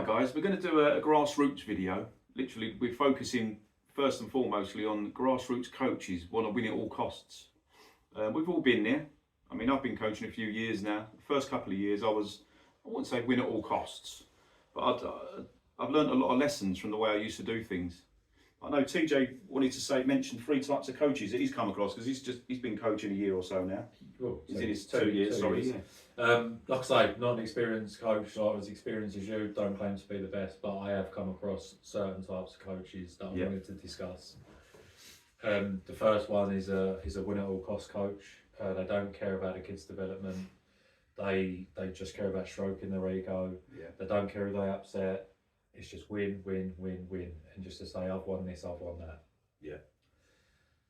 guys, we're going to do a grassroots video. Literally, we're focusing first and foremostly on grassroots coaches want to win at all costs. We've all been there. I mean, I've been coaching a few years now. The first couple of years I wouldn't say win at all costs, but I've learned a lot of lessons from the way I used to do things. I know TJ wanted to mention 3 types of coaches that he's come across, because he's been coaching a year or so now. Well, he's in his 2 years, sorry. Yeah. Like I say, not an experienced coach, not as experienced as you, don't claim to be the best, but I have come across certain types of coaches that I wanted to discuss. The first one is a win at all cost coach. They don't care about the kids' development. They just care about stroking their ego. Yeah. They don't care if they upset. It's just win, win, win, win, and just to say I've won this, I've won that. Yeah.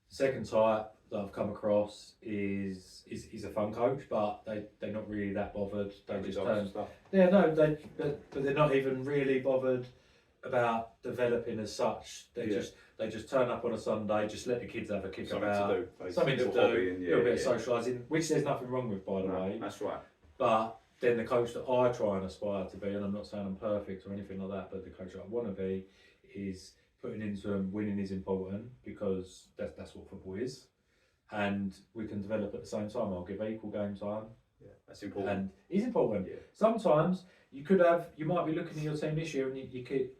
The second type that I've come across is a fun coach, but they're not really that bothered. They just turn stuff. Yeah, no, but they're not even really bothered about developing as such. They just turn up on a Sunday, just let the kids have a kick about. Something to do, a little bit of socialising, which there's nothing wrong with, by the way. That's right. But then the coach that I try and aspire to be, and I'm not saying I'm perfect or anything like that, but the coach that I want to be is putting into them winning is important, because that's what football is. And we can develop at the same time. I'll give equal game time. Yeah, that's important. And it's important. Yeah. Sometimes you might be looking at your team this year and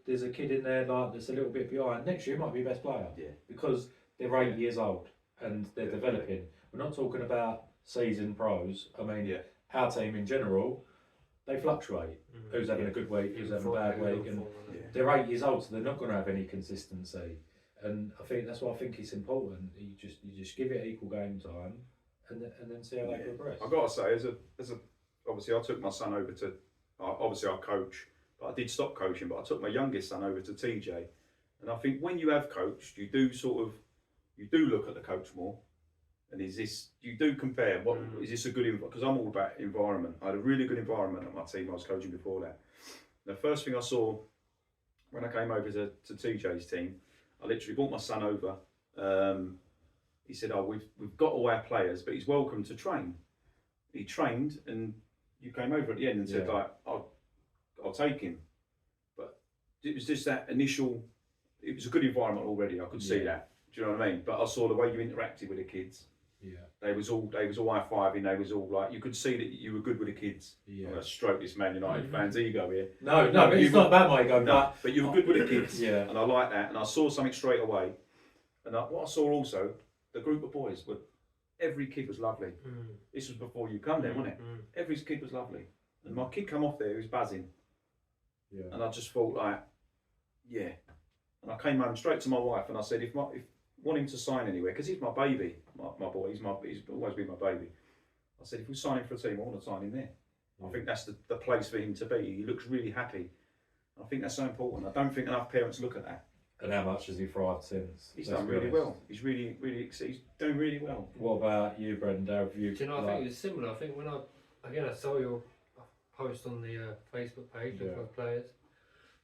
there's a kid in there that's a little bit behind. Next year might be best player. Yeah. Because they're 8 years old and they're developing. We're not talking about seasoned pros. I mean, our team in general, they fluctuate. Who's having a good week, who's having a bad week, and they're 8 years old, so they're not going to have any consistency. And I think that's why I think it's important. You just give it equal game time, and then see how they progress. I've got to say, obviously I took my son over to, obviously I coach, but I did stop coaching. But I took my youngest son over to TJ, and I think when you have coached, you do look at the coach more. And you do compare, is this a good environment? Because I'm all about environment. I had a really good environment at my team I was coaching before that. The first thing I saw when I came over to TJ's team, I literally brought my son over. He said, we've got all our players, but he's welcome to train. He trained, and you came over at the end and said, I'll take him. But it was just that initial, it was a good environment already, I could see that. Do you know what I mean? But I saw the way you interacted with the kids. Yeah, they was all high-fiving. They was all like, you could see that you were good with the kids. Yeah, I'm gonna stroke this Man United fans' ego here. No, but it's not about my ego. No, but you were good with the kids. Yeah, and I like that. And I saw something straight away. And what I saw also, the group of boys every kid was lovely. This was before you come there, wasn't it? Every kid was lovely. And my kid come off there, he was buzzing. Yeah, and I just thought And I came home straight to my wife and I said, if want him to sign anywhere, because he's my baby, my boy, he's always been my baby. I said, if we sign him for a team, I want to sign him there. I think that's the place for him to be. He looks really happy. I think that's so important. I don't think enough parents look at that. And how much has he thrived since? He's done really well. He's he's doing really well. What about you, Brendan? Do you know, I think it's similar. I think when I saw your post on the Facebook page of players.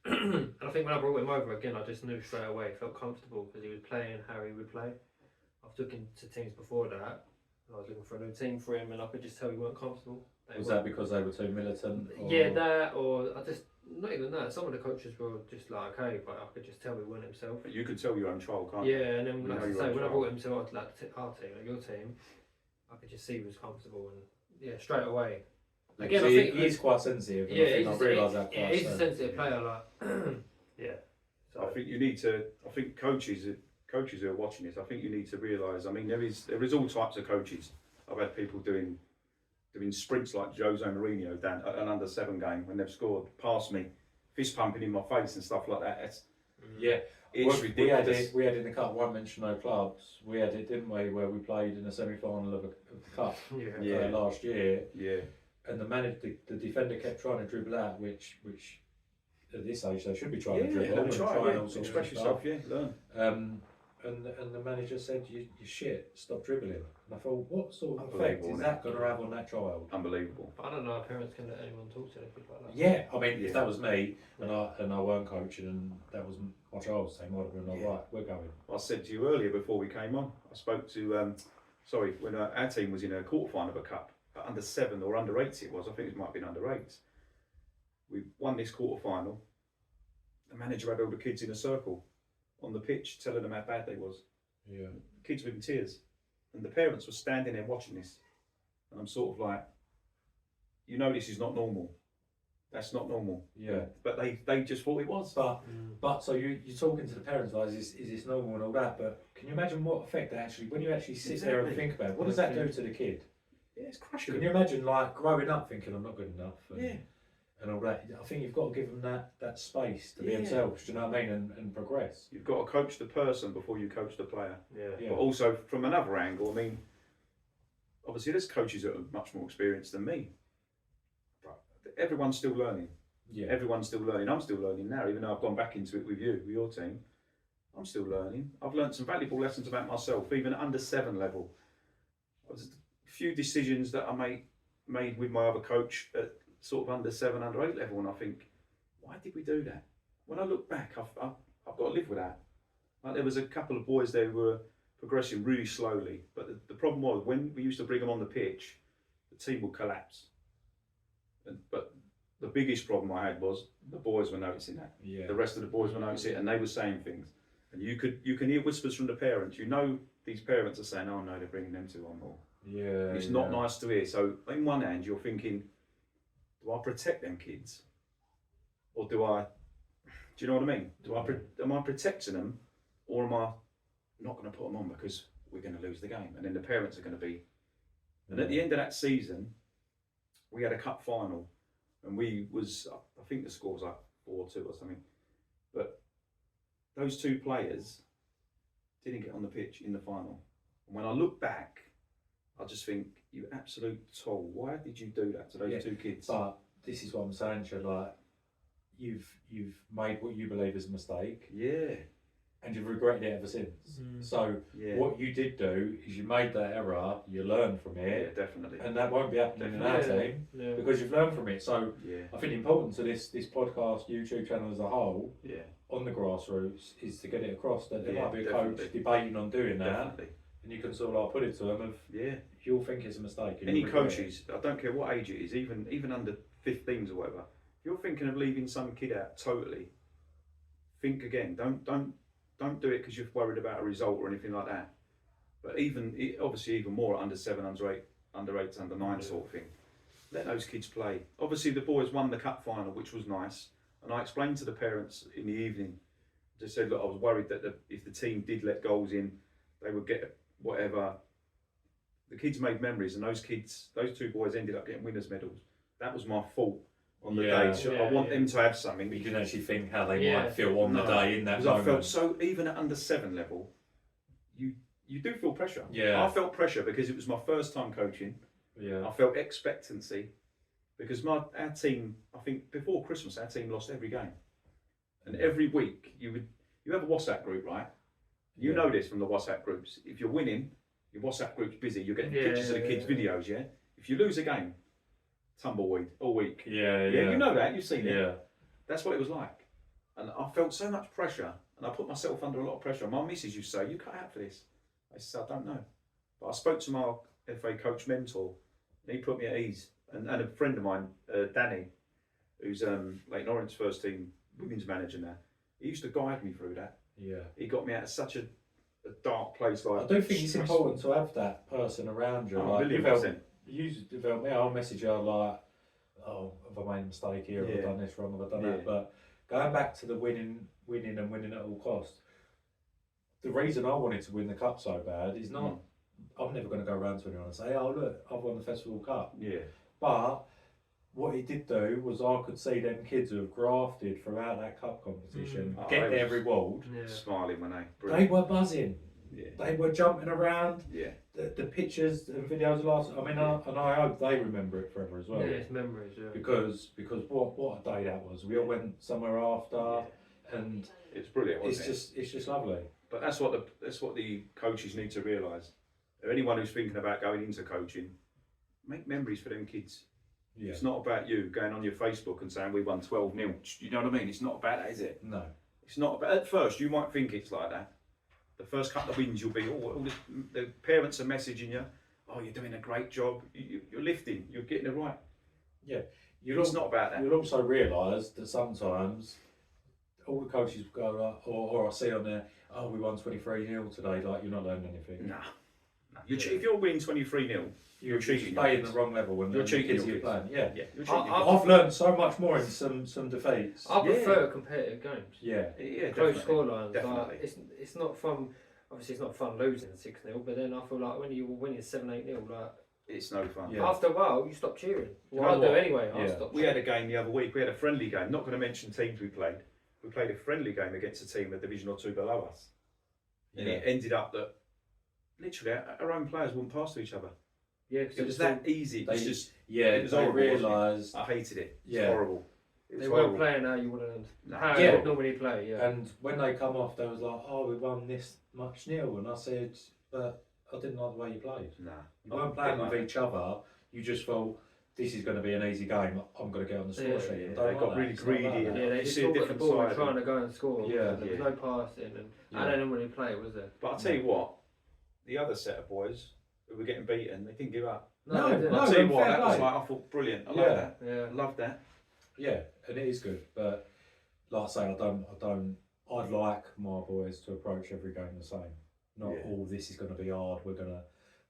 And I think when I brought him over again, I just knew straight away, felt comfortable because he was playing how he would play. I've took him to teams before that. I was looking for a new team for him, and I could just tell he weren't comfortable. Was that because they were too militant? Or? Yeah, that, or not even that. Some of the coaches were just like, okay, but I could just tell he wasn't himself. But you could tell your own child, can't you? Yeah, and then like I say, when I brought him to our team, your team, I could just see he was comfortable, and straight away. Again, I think he's quite sensitive. Yeah, I realise that. He's a sensitive player, like So I think you need to. I think coaches who are watching this, I think you need to realise. I mean, there is all types of coaches. I've had people doing sprints like Jose Mourinho down an under-7 game when they've scored past me, fist pumping in my face and stuff like that. It's ridiculous. We had in the cup, won't mention no clubs. We had it, didn't we, where we played in a semi-final of the cup last year. Yeah. And the defender kept trying to dribble out, which at this age they should be trying to dribble. Express yourself, learn. And the manager said, "You shit, stop dribbling." And I thought, what sort of effect is that going to have on that child? Unbelievable. I don't know if parents can let anyone talk to their kid like that. Yeah, I mean, if that was me and I weren't coaching and that was my child's team, I'd have been like, right, we're going. I said to you earlier before we came on, I spoke to, when our team was in a quarter-final of a cup. Under 7 or under 8 it was, I think it might have been under 8. We won this quarter final, the manager had all the kids in a circle on the pitch telling them how bad they was. Yeah. Kids were in tears. And the parents were standing there watching this. And I'm sort of like, you know, this is not normal. That's not normal. Yeah. But they just thought it was. But so you're talking to the parents like, is this normal and all that? But can you imagine what effect that actually, when you actually sit there and think about it, what does that do to the kid? Yeah, it's crushing. Can you imagine like growing up thinking I'm not good enough? And, and all that. I think you've got to give them that space to be themselves. Do you know what I mean? And progress. You've got to coach the person before you coach the player. Yeah. But also from another angle, I mean, obviously there's coaches that are much more experienced than me. But everyone's still learning. Yeah. Everyone's still learning. I'm still learning now, even though I've gone back into it with you, with your team. I'm still learning. I've learned some valuable lessons about myself, even at under 7 level. A few decisions that I made with my other coach at sort of under 7, under 8 level, and I think, why did we do that? When I look back, I've got to live with that. Like, there was a couple of boys there who were progressing really slowly, but the problem was when we used to bring them on the pitch, the team would collapse. But the biggest problem I had was the boys were noticing that. Yeah. The rest of the boys were noticing it, and they were saying things. And you can hear whispers from the parents. You know these parents are saying, "Oh no, they're bringing them two on more." Yeah. And it's not nice to hear. So in one hand, you're thinking, do I protect them kids, or do I? Do you know what I mean? Am I protecting them, or am I not going to put them on because we're going to lose the game, and then the parents are going to be. And at the end of that season, we had a cup final, and I think the score was like 4-2 or something, but those 2 players didn't get on the pitch in the final. And when I look back, I just think, you absolute tool. Why did you do that to those 2 kids? But this is what I'm saying to you, like, you've made what you believe is a mistake. Yeah. And you've regretted it ever since. So what you did do is you made that error, you learned from it. Yeah, definitely. And that won't be happening in our team because you've learned from it. So I think the importance of this podcast, YouTube channel as a whole, on the Grassroots, is to get it across that there might be a coach debating on doing that. And you can sort of like put it to them of, you'll think it's a mistake. Any coaches, I don't care what age it is, even under 15s or whatever, if you're thinking of leaving some kid out totally, think again. Don't do it because you're worried about a result or anything like that. But obviously even more at under 7, under 8, under 9 sort of thing. Let those kids play. Obviously the boys won the cup final, which was nice. And I explained to the parents in the evening, just said, look, I was worried that if the team did let goals in, they would get whatever. The kids made memories, and those 2 boys ended up getting winners' medals. That was my fault on the day. So I want them to have something. You can actually think how they might feel on the day in that moment. I felt so, even at under 7 level, you do feel pressure. Yeah. I felt pressure because it was my first time coaching. Yeah. I felt expectancy because our team, I think before Christmas, our team lost every game. And every week you have a WhatsApp group, right? You know this from the WhatsApp groups. If you're winning, your WhatsApp group's busy. You're getting pictures of the kids' videos, yeah? If you lose a game, tumbleweed all week. Yeah. You know that, you've seen it. Yeah. That's what it was like. And I felt so much pressure, and I put myself under a lot of pressure. My missus used to say, you cut out for this. I said, I don't know. But I spoke to my FA coach mentor, and he put me at ease. And a friend of mine, Danny, who's Leighton Orient's first team women's manager now, he used to guide me through that. Yeah. He got me out of such a dark place. Like, I do think it's important to have that person around you. Oh, like, $1,000,000. You develop me, I'll message you like, oh, have I made a mistake here? Have I done this wrong? Have I done that? But going back to the winning at all costs, the reason I wanted to win the cup so bad is not, I'm never going to go around to anyone and say, oh look, I've won the Festival Cup. Yeah. But what it did do was I could see them kids who have grafted throughout that cup competition, get their reward. Smiling when they were buzzing. Yeah. They were jumping around. Yeah. The pictures and videos last. I mean, and I hope they remember it forever as well. Yeah, it's memories. Yeah. Because what a day that was. We all went somewhere after, and it's brilliant. It's just lovely. But that's what the coaches need to realise. If anyone who's thinking about going into coaching, make memories for them kids. Yeah. It's not about you going on your Facebook and saying we won 12-0. You know what I mean? It's not about that, is it? No. It's not about. At first, you might think it's like that. The first couple of wins, you'll be the parents are messaging you. Oh, you're doing a great job. You're lifting. You're getting it right. Yeah. It's not about that. You'll also realise that sometimes all the coaches go like, or I see on there, oh, we won 23-0 today. Like, you're not learning anything. Nah. If you're winning 23-0, you're cheating. playing the wrong level when you're cheating. kids you're playing. Yeah. You're cheating. I've learned so much more in some defeats. I prefer competitive games. Yeah. Close scorelines. Definitely. Like, it's not fun. Obviously, it's not fun losing 6-0, but then I feel like when you were winning 7-8-0, like it's no fun. Yeah. after a while, you stop cheering. You Well, know I do what? anyway. Yeah. I stop. We had a game the other week. We had a friendly game. Not going to mention teams we played. We played a friendly game against a team a division or two below us, and it ended up that literally our own players wouldn't pass to each other. Yeah, It was that easy. It was just. Yeah, It was they horrible, wasn't it? realised. I hated it. It was Yeah. horrible. It was they horrible. weren't playing how you wouldn't. No. How Yeah. you would normally play. Yeah. And when they come off, they was like, "Oh, we won this much nil," and I said, "But I didn't like the way you played. Nah. You weren't playing with each other. You just felt this is going to be an easy game. I'm going to get on the score Yeah. sheet." Yeah, And they don't got like that. really It's not like greedy that. and- Yeah, they You just see a talk at the different ball and side of trying it. to go and score. Yeah. There was no passing, and Yeah. they didn't really play, was there? But I'll tell you what, the other set of boys who were getting beaten, they didn't give up. No, they didn't. no. I'll tell you what, fair that was play. like, I thought brilliant. I Yeah. love that. Yeah. I love that. Yeah, and it is good. But like I say, I'd like my boys to approach every game the same. Not Yeah. all this is going to be hard.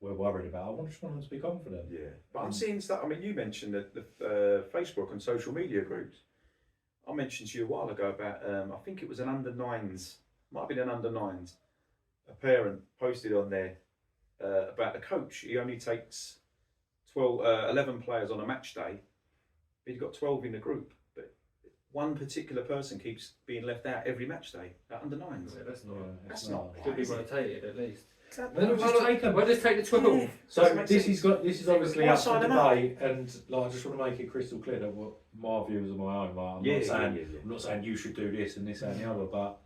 We're worried about. I just want them to be confident. Yeah. But I'm seeing stuff. I mean, you mentioned the Facebook and social media groups. I mentioned to you a while ago about, I think it was an under nines, might have been an under nines. A parent posted on there about the coach. He only takes 11 players on a match day. But he's got 12 in the group. But one particular person keeps being left out every match day at under nines. Yeah, that's not. That's not Should right, be is it? rotated at least. Exactly. Well, just take 'em. We'll just take the 12. Yeah. So Doesn't make this sense. is obviously Why up for sign them up? debate, and like I just want to make it crystal clear that what my views are my own. Like, I'm not saying you should do this and this and the other, but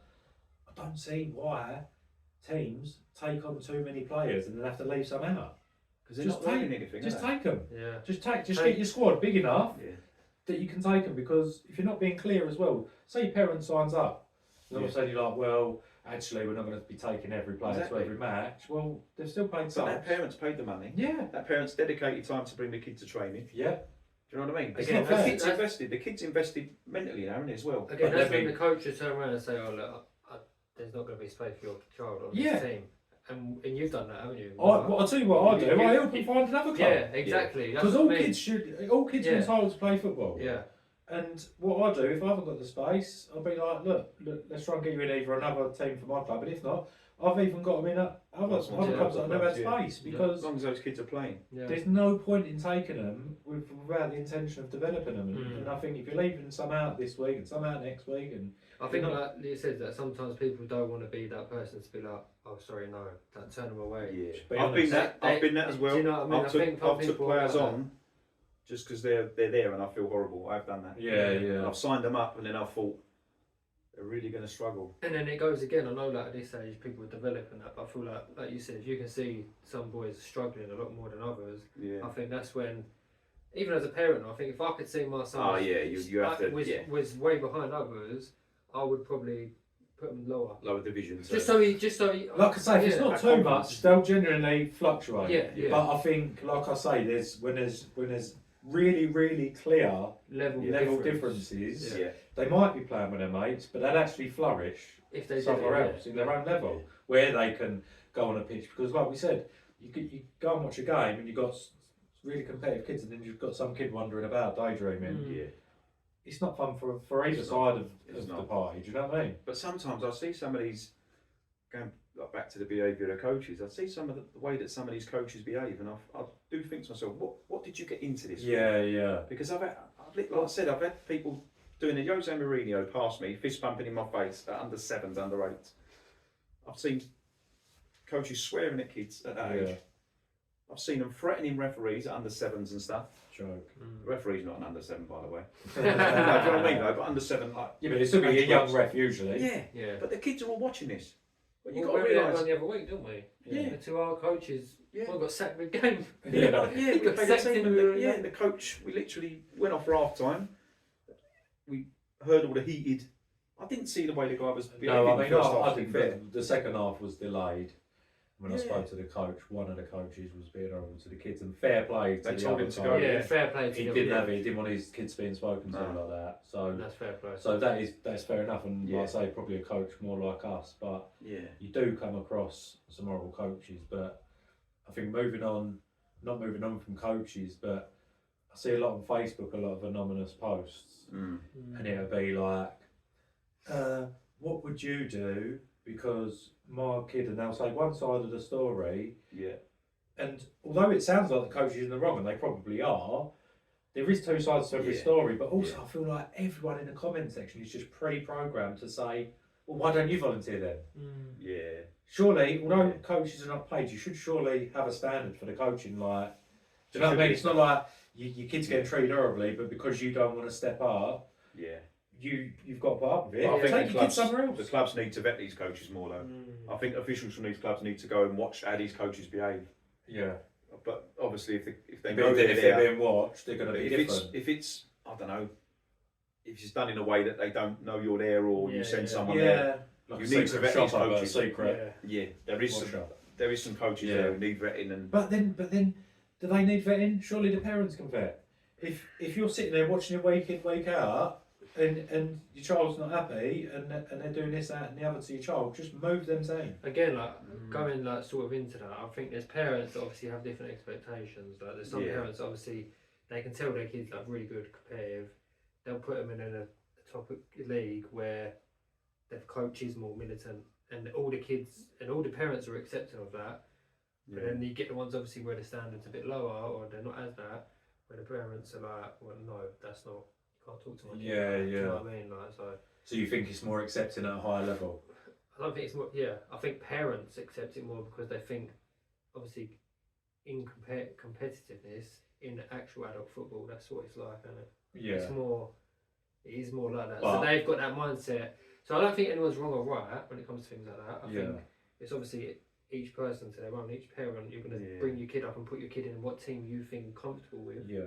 I don't see why teams take on too many players and then have to leave some out. Because they're Just not learning anything. Just are they? take them. Yeah. Just Take- get your squad big enough Yeah. that you can take them, because if you're not being clear as well, say your parent signs up, and all of a sudden you're like, well, actually we're not going to be taking every player Exactly. to every match. Well, they've still paid So that subs. parent's paid the money. Yeah, That parent's dedicated time to bring the kid to training. yeah. Do you know what I mean? It's Again, not the fair. kid's invested. The kid's invested mentally now, isn't it, as well? Again, But that's let when me- the coaches turn around and say, "Oh look, there's not going to be space for your child on Yeah. this team," and you'll done that, haven't you? I'll tell you what I do. You- I help them find another club. Yeah, exactly. That's Because what all I mean. kids are Yeah. entitled to play football. Yeah. And what I do, if I haven't got the space, I'll be like, look, let's try and get you in either another team for my club. But if not, I've even got them in other That's what I'm clubs that saying. I never had Yeah. space, As because long as those kids are playing. Yeah. there's no point in taking them without the intention of developing them. And I think if you're leaving some out this week and some out next week, and I think, You're like you said, that sometimes people don't want to be that person to be like, "Oh, sorry, no," that turn them away. Yeah, be I've been honest. that. I've been that as well. Do you know what I mean? I think I've took people players like that. on just because they're there and I feel horrible. I've done that. And I've signed them up and then I thought they're really going to struggle. And then it goes again. I know, like at this age, people are developing that, but I feel like you said, if you can see some boys struggling a lot more than others, Yeah. I think that's when, even as a parent, I think if I could see my son, Oh yeah, you have to. was way behind others, I would probably put him lower. Lower division. Just so he. like I say, if it's yeah. not That too confidence. much, they'll genuinely fluctuate. Yeah. But I think, like I say, when there's really clear level differences, Yeah. they might be playing with their mates, but they'll actually flourish if they somewhere do it, else in their own level, where they can go on a pitch. Because, like we said, you go and watch a game and you've got really competitive kids, and then you've got some kid wandering about daydreaming. Yeah. It's not fun for either side of the not. party. Do you know what I mean? But sometimes I see some of these, going like back to the behaviour of coaches, I see some of the way that some of these coaches behave, and I do think to myself, what did you get into this? Yeah. Because like I said, I've had people doing a Jose Mourinho past me, fist pumping in my face at under sevens, under eights. I've seen coaches swearing at kids at that age. I've seen them threatening referees at under sevens and stuff. Joke. The referee's not an under seven, by the way. No, do you know what I mean though? But under seven, like Yeah, but it's still be a young ref usually. yeah. But the kids are all watching this. But you Well, got to we had realise. one the other week, didn't we? Yeah. The two our coaches Yeah. one got sacked mid-game. Yeah. Yeah, we got played a sacked team in and the coach, we literally went off for half time. We heard all the heated. I didn't see the way the guy was behaving. No, I in mean, the first I half, to be think fair. the second half was delayed, When I spoke to the coach, one of the coaches was being horrible to the kids, and fair play to They the told other him to coach. go, Yeah, fair play to He them. didn't have it. He didn't want his kids being spoken to No. like that. So That's fair play. So that's fair enough, and like I say, probably a coach more like us, but Yeah. you do come across some horrible coaches. But I think not moving on from coaches, but I see a lot on Facebook, a lot of anonymous posts, and it'll be like, what would you do? Because my kid, and they'll say one side of the story, Yeah. and although it sounds like the coach is in the wrong, and they probably are, there is two sides to every story, but also I feel like everyone in the comment section is just pre-programmed to say, well, why don't you volunteer then? Yeah. Surely, although coaches are not paid, you should surely have a standard for the coaching. Like, do you know what I mean? It's not like your kid's getting treated horribly, but because you don't want to step up, Yeah. you've got to put up with it. But I think Take the your kids clubs, somewhere else. the clubs need to vet these coaches more though. I think officials from these clubs need to go and watch how these coaches behave. Yeah. But obviously, if they But know then if they're they're being watched, they're going to be if different. it's I don't know, if it's done in a way that they don't know you're there, or you send someone there. Yeah. Like You a need to secret vet these shopper, but a coaches. secret. Yeah, there is Watch some out. there is some coaches there who need vetting and. But then, do they need vetting? Surely the parents can vet. If you're sitting there watching it week in, week out, and your child's not happy, and they're doing this, that, and the other to your child, just move them team. Again, like going like sort of into that, I think there's parents that obviously have different expectations. Like there's some parents obviously they can tell their kids like really good competitive. They'll put them in a top league where the coach is more militant, and all the kids and all the parents are accepting of that. But then you get the ones obviously where the standard's a bit lower, or they're not as that, where the parents are like, well, no, that's not. You can't talk to my kid. Yeah, Do you know what I mean? Like So you think it's more accepting at a higher level? I don't think it's more. Yeah, I think parents accept it more because they think, obviously, in competitiveness in actual adult football, that's what it's like, isn't it? Yeah. It's more. It is more like that. But, so they've got that mindset. So I don't think anyone's wrong or right when it comes to things like that. I think it's obviously each person to their own. Each parent, you're going to bring your kid up and put your kid in what team you think comfortable with. Yeah.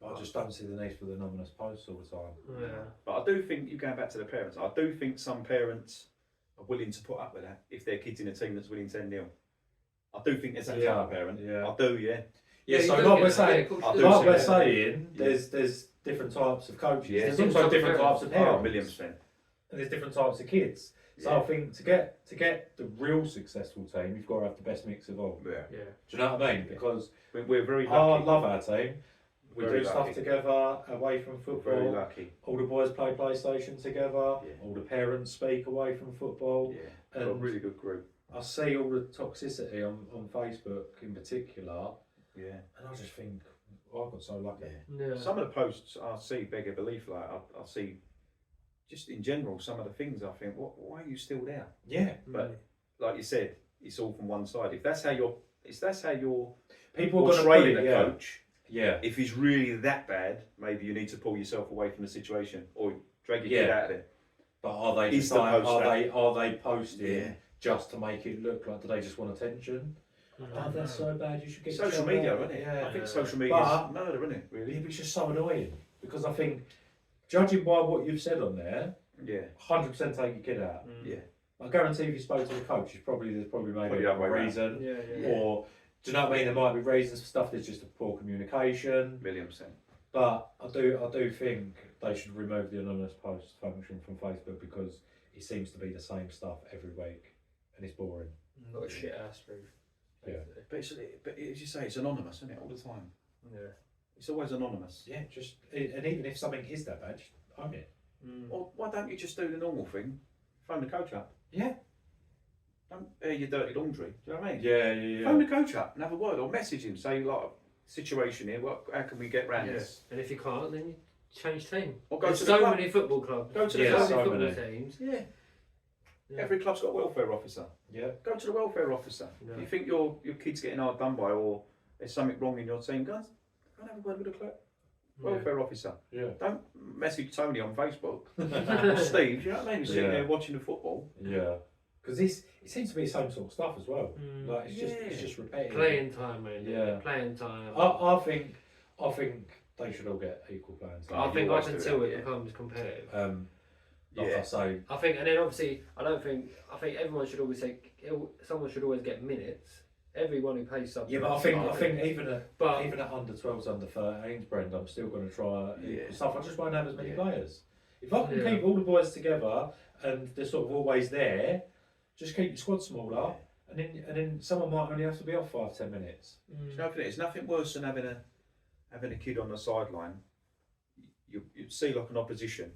I just don't see the need for the anonymous posts all the time. Yeah. But I do think, you going back to the parents, I do think some parents are willing to put up with that if their kid's in a team that's winning 10-0. I do think there's that kind of parent. Yeah. I do, yeah. Yeah, so you like do we're get saying, that. like we're saying, there's different types of coaches. Yeah. There's also different types of parents. Oh, 1,000,000%. And there's different types of kids. So I think to get the real successful team, you've got to have the best mix of all. Yeah. Yeah. Do you know what I mean? Because We're very I lucky. love our team. We Very do lucky. stuff together away from We're football. very lucky. All the boys play PlayStation together. Yeah. All the parents speak away from football. Yeah. We've got a And really good group. I see all the toxicity on Facebook in particular, Yeah. and I just think, oh, I got so lucky. Yeah. Some of the posts I see beg a belief. Like I see, just in general, some of the things I think, why are you still there? Yeah. But like you said, it's all from one side. If that's how you're People are going to put portraying it, the yeah. coach, Yeah. if he's really that bad, maybe you need to pull yourself away from the situation or drag your kid out of there. But are they Is the decide, post are they posting Yeah. just to make it look like, do they just want attention? Oh, that's so bad. You should get Social your media, child out. isn't it? Yeah. I think social media But- is murder, isn't it? Yeah, Really? but it's just so annoying because I think, judging by what you've said on there, Yeah. 100% take your kid out. Yeah. I guarantee if you spoke to the coach, there's probably maybe Probably the a other way round. reason, Yeah. or do you know what I mean? There might be reasons for stuff. There's just a poor communication. 1,000,000%. But I do think they should remove the anonymous post function from Facebook because it seems to be the same stuff every week and it's boring. Not a shit ass truth. Yeah. But as you say, it's anonymous, isn't it? All the time. Yeah. It's always anonymous. Yeah, and even if something is that bad, just own it. Or why don't you just do the normal thing? Phone the coach up. Yeah. Don't air your dirty laundry. Do you know what I mean? Yeah. Phone the coach up and have a word, or message him. Say, like, situation here. How can we get round this? And if you can't, then you change team. Or go There's to the so club. many football clubs. Go to the Yeah, club. so many so football many. teams. Yeah. Yeah. Every club's got a welfare officer. Yeah. Go to the welfare officer. Yeah. If you think your kid's getting hard done by, or there's something wrong in your team, go and have a word with the club. Welfare officer. Yeah. Don't message Tony on Facebook. Or Steve, you know what I mean? You're sitting there watching the football. Yeah. Because it seems to be the same sort of stuff as well. Like it's just repetitive. Playing time, man. Yeah. Playing time. I think they should all get equal playing time. I think always up do until that, it yeah. becomes competitive. Like I say, I think, and then obviously, I think everyone should always say, someone should always get minutes. Everyone who plays something. yeah, but I think even at under 12s, under 13s, Brent, I'm still going to try stuff. I just won't have as many players. If I can keep all the boys together and they're sort of always there, just keep your squad smaller, and then someone might only have to be off 5-10 minutes. Do you know what it is? Nothing worse than having a kid on the sideline. You'd see like an opposition.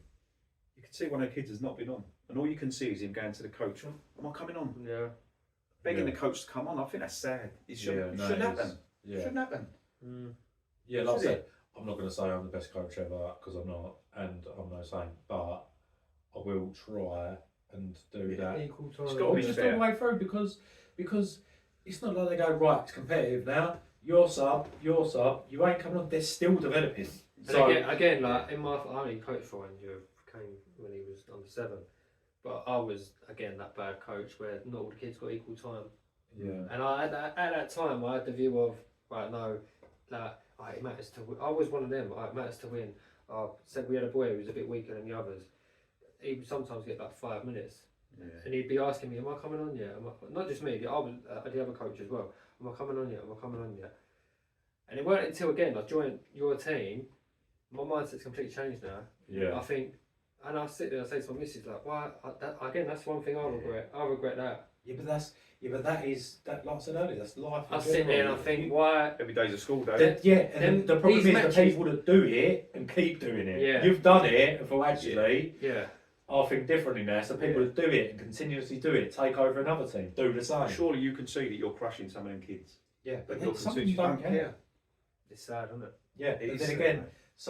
You can see one of the kids has not been on, and all you can see is him going to the coach. Am I coming on? Yeah. Begging the coach to come on. I think that's sad. It shouldn't happen. Yeah. It shouldn't happen. Yeah, like I said, I'm not going to say I'm the best coach ever because I'm not, and I'm no saint, but I will try and do that. Equal time. It's got to be Just fair. all the way through because it's not like they go, right, it's competitive now. Your sub, you ain't coming on. They're still developing. So again, like in my, I only coached for 1 year. Came when he was under 7, but I was again that bad coach where not all the kids got equal time. Yeah. And I at that time I had the view of right, no, that it matters to. I was one of them. It matters to win. Said we had a boy who was a bit weaker than the others. He would sometimes get like 5 minutes, and he'd be asking me, "Am I coming on yet?" Not just me. I was the other coach as well. Am I coming on yet? Am I coming on yet? And it weren't until again I joined your team. My mindset's completely changed now. Yeah. I think, and I sit there and I say to my missus like, "Why?" Again, that's one thing I regret. I regret that. Yeah, but that is like I said earlier. That's life. I sit there and I think, why? Every day's a school day. And the problem is the people that do it and keep doing it. Yeah. You've done it and thought actually, Yeah. I think differently now. So people that do it and continuously do it take over another team, do the same. Surely you can see that you're crushing some of them kids. Yeah, But then you're some concerned you don't don't care. care. It's sad, isn't it? Yeah, It but is then sad, again, mate.